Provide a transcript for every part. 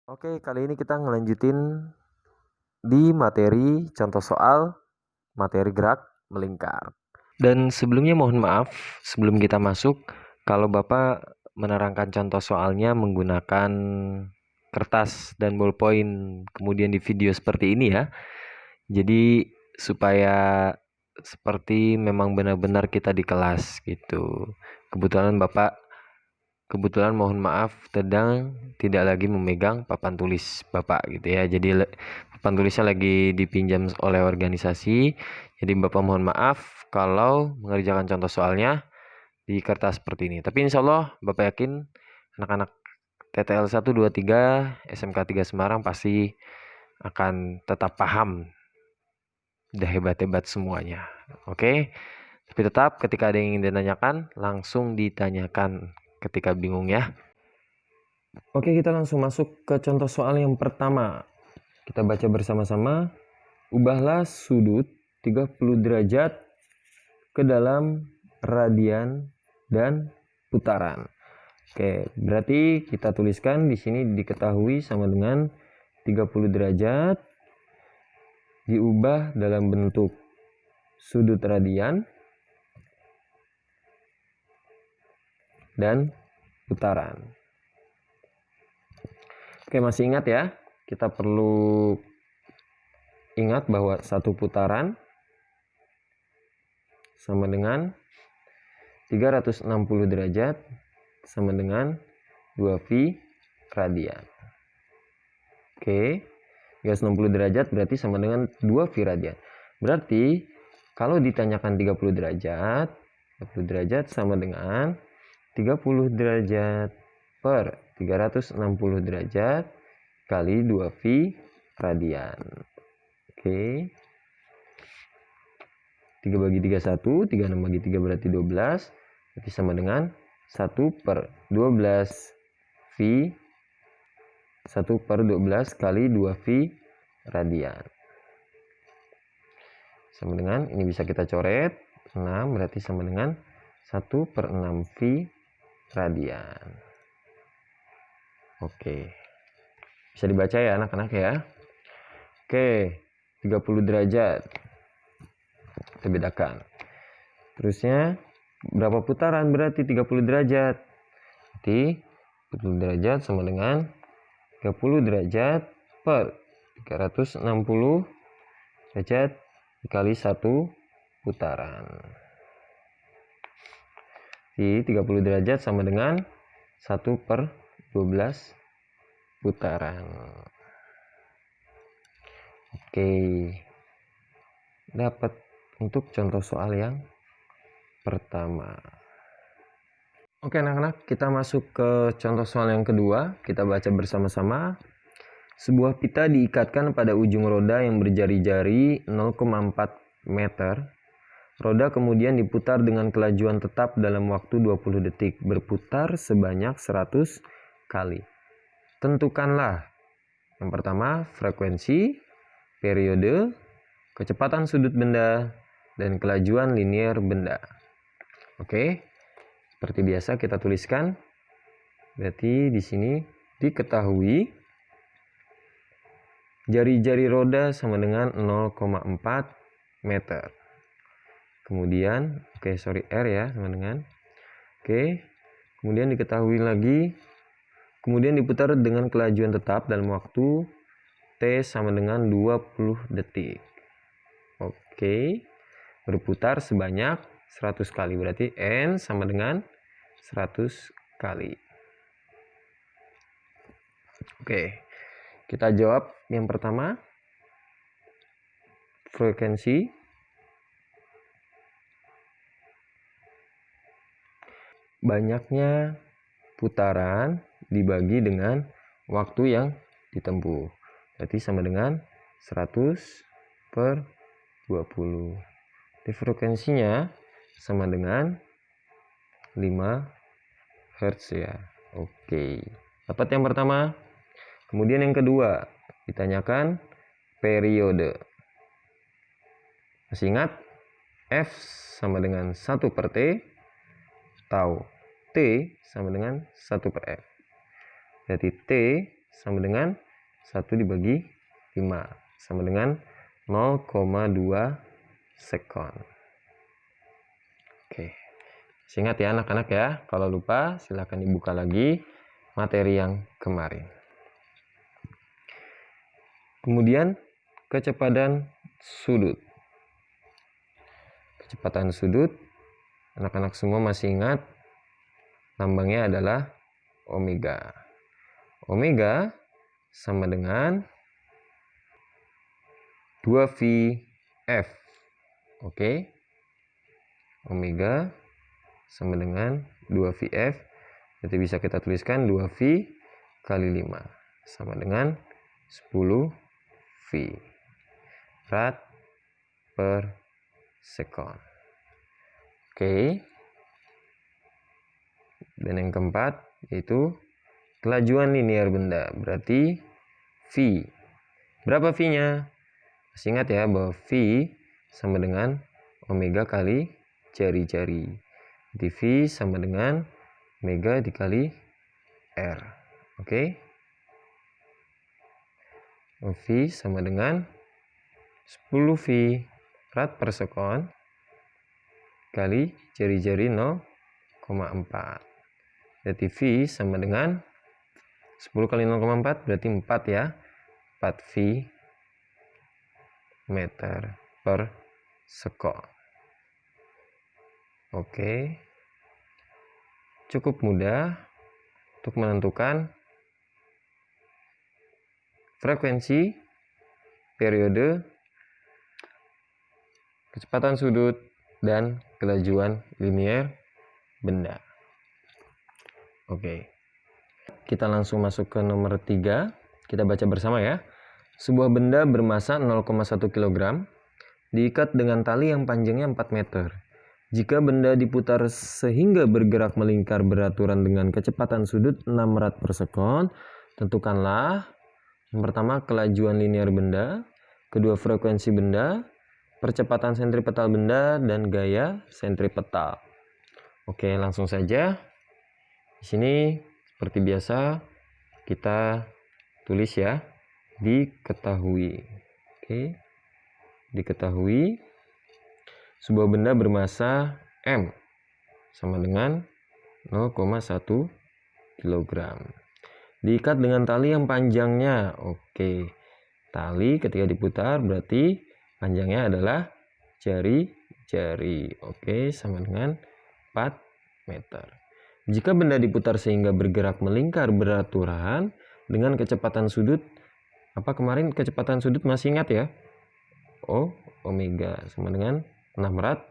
Oke, kali ini kita ngelanjutin di materi contoh soal materi gerak melingkar. Dan sebelumnya mohon maaf, sebelum kita masuk, kalau Bapak menerangkan contoh soalnya menggunakan kertas dan ballpoint, kemudian di video seperti ini ya. Jadi supaya seperti memang benar-benar kita di kelas gitu. Kebetulan mohon maaf sedang tidak lagi memegang papan tulis Bapak gitu ya. Jadi papan tulisnya lagi dipinjam oleh organisasi. Jadi Bapak mohon maaf kalau mengerjakan contoh soalnya di kertas seperti ini. Tapi insya Allah Bapak yakin anak-anak TTL 1, 2, 3, SMK 3 Semarang pasti akan tetap paham. Udah hebat-hebat semuanya. Oke. Tapi tetap ketika ada yang ingin ditanyakan, langsung ditanyakan ketika bingung ya. Oke, kita langsung masuk ke contoh soal yang pertama. Kita baca bersama-sama. Ubahlah sudut 30 derajat ke dalam radian dan putaran. Oke, berarti kita tuliskan di sini diketahui sama dengan 30 derajat diubah dalam bentuk sudut radian dan putaran. Oke, masih ingat ya? Kita perlu ingat bahwa satu putaran sama dengan 360 derajat sama dengan 2V radian. Oke, 360 derajat berarti sama dengan 2V radian. Berarti kalau ditanyakan 30 derajat, 30 derajat sama dengan 30 derajat per 360 derajat kali 2V radian. Oke. 3 bagi 3 1, 36 bagi 3 berarti 12. Berarti sama dengan 1 per 12 V 1 per 12 kali 2V radian. Sama dengan, ini bisa kita coret, 6 berarti sama dengan 1 per 6V radian. Oke. Bisa dibaca ya anak-anak ya. Oke, 30 derajat. Kita bedakan. Terusnya berapa putaran berarti 30 derajat? Berarti 30 derajat sama dengan 30 derajat per 360 derajat dikali 1 putaran. Jadi 30 derajat sama dengan 1 per 12 putaran. Oke. Dapat untuk contoh soal yang pertama. Oke anak-anak, kita masuk ke contoh soal yang kedua. Kita baca bersama-sama. Sebuah pita diikatkan pada ujung roda yang berjari-jari 0,4 meter. Roda kemudian diputar dengan kelajuan tetap dalam waktu 20 detik, berputar sebanyak 100 kali. Tentukanlah yang pertama frekuensi, periode, kecepatan sudut benda, dan kelajuan linier benda. Oke, seperti biasa kita tuliskan. Berarti di sini diketahui jari-jari roda sama dengan 0,4 meter. Kemudian, R ya sama dengan. Kemudian diketahui lagi, kemudian diputar dengan kelajuan tetap dalam waktu T sama dengan 20 detik. Oke, berputar sebanyak 100 kali, berarti N sama dengan 100 kali. Oke, kita jawab yang pertama, frekuensi. Banyaknya putaran dibagi dengan waktu yang ditempuh. Berarti sama dengan 100 per 20. Di frekuensinya sama dengan 5 Hz ya. Oke. Dapat yang pertama. Kemudian yang kedua, ditanyakan periode. Masih ingat? F sama dengan 1 per T atau T sama dengan 1 per F. Berarti T sama dengan 1 dibagi 5 sama dengan 0,2 sekon. Oke. Ingat ya anak-anak ya, kalau lupa silahkan dibuka lagi materi yang kemarin. Kemudian kecepatan sudut. Kecepatan sudut, anak-anak semua masih ingat lambangnya adalah omega. Omega sama dengan 2VF. Oke. Omega sama dengan 2VF. Jadi bisa kita tuliskan 2V kali 5 sama dengan 10V rad per sekon. Oke. Dan yang keempat yaitu kelajuan linear benda, berarti V. Berapa V-nya? Masih ingat ya bahwa V sama dengan omega kali jari-jari. Jadi V sama dengan omega dikali R. Oke. V sama dengan 10V rad per sekon kali jari-jari 0,4. Jadi V sama dengan 10 kali 0,4 berarti 4 ya. 4V meter per sekon. Oke. Cukup mudah untuk menentukan frekuensi, periode, kecepatan sudut, dan kelajuan linear benda. Oke. Kita langsung masuk ke nomor 3. Kita baca bersama ya. Sebuah benda bermassa 0,1 kg diikat dengan tali yang panjangnya 4 meter. Jika benda diputar sehingga bergerak melingkar beraturan dengan kecepatan sudut 6 rad per sekon, tentukanlah yang pertama kelajuan linear benda, kedua frekuensi benda, percepatan sentripetal benda, dan gaya sentripetal. Oke, langsung saja. Di sini seperti biasa kita tulis ya, diketahui. Oke. Diketahui sebuah benda bermassa M sama dengan 0,1 kg. Diikat dengan tali yang panjangnya. Oke. Tali ketika diputar berarti panjangnya adalah jari-jari. Oke, sama dengan 4 meter. Jika benda diputar sehingga bergerak melingkar beraturan dengan kecepatan sudut, apa kemarin kecepatan sudut masih ingat ya? Omega sama dengan 6 rad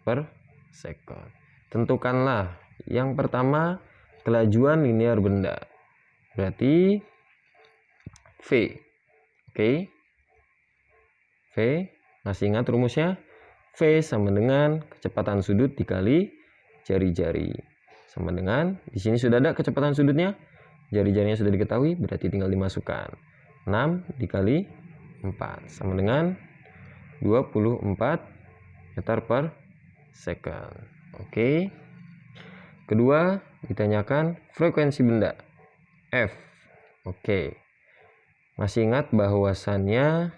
per sekon. Tentukanlah yang pertama kelajuan linear benda, berarti V. Oke. V, masih ingat rumusnya? V sama dengan kecepatan sudut dikali jari-jari. Sama dengan, di sini sudah ada kecepatan sudutnya, jari-jarinya sudah diketahui, berarti tinggal dimasukkan. 6 dikali 4 sama dengan 24 meter per second. Oke. Kedua, ditanyakan frekuensi benda F. Oke. Masih ingat bahwasannya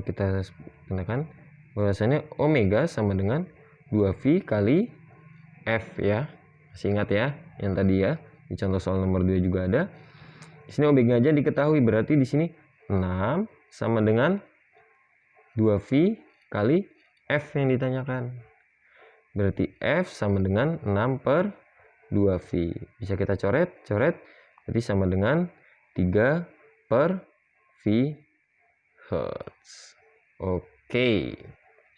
kita gunakan bahwasannya omega sama dengan 2V kali F ya. Masih ingat ya yang tadi ya. Di contoh soal nomor 2 juga ada. Di sini omega aja diketahui, berarti di sini 6 sama dengan 2V kali F yang ditanyakan. Berarti F sama dengan 6 per 2V. Bisa kita coret. Jadi sama dengan 3 per V Hertz. Oke.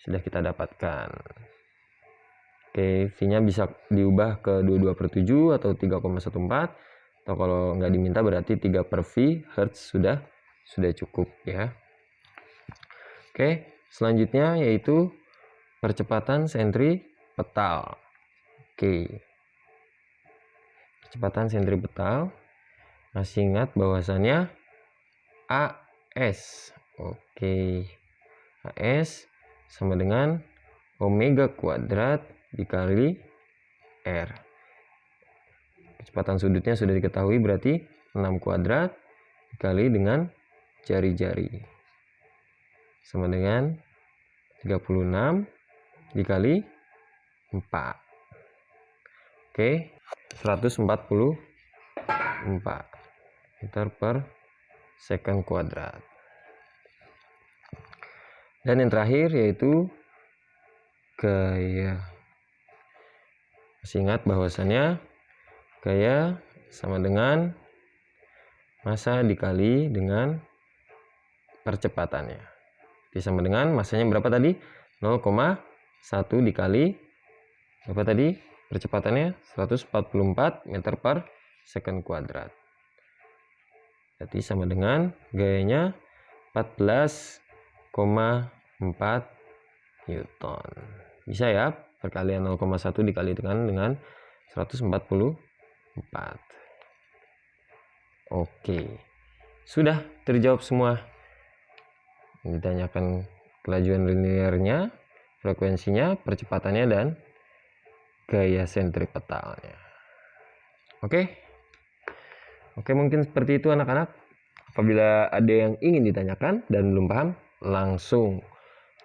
Sudah kita dapatkan. Oke, V-nya bisa diubah ke 22/7 atau 3,14. Atau kalau nggak diminta berarti 3 per V Hertz sudah cukup ya. Oke, selanjutnya yaitu percepatan sentripetal. Oke. Percepatan sentripetal. Masih ingat bahwasannya AS. Oke. AS sama dengan omega kuadrat dikali R. Kecepatan sudutnya sudah diketahui, berarti 6 kuadrat dikali dengan jari-jari sama dengan 36 dikali 4. Oke, 144 meter per second kuadrat. Dan yang terakhir yaitu gaya. Masih ingat bahwasannya gaya sama dengan massa dikali dengan percepatannya. Jadi sama dengan massanya berapa tadi? 0,1 dikali berapa tadi? Percepatannya 144 meter per second kuadrat. Berarti sama dengan gayanya 14,4 Newton. Bisa ya, perkalian 0,1 dikali dengan 144. Oke. Sudah terjawab semua. Ditanyakan kelajuan linearnya, frekuensinya, percepatannya, dan gaya sentripetalnya. Oke, mungkin seperti itu anak-anak. Apabila ada yang ingin ditanyakan dan belum paham, langsung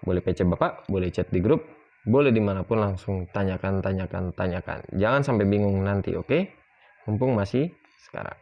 boleh PC Bapak, boleh chat di grup, boleh dimanapun langsung tanyakan. Jangan sampai bingung nanti, oke? Mumpung masih sekarang.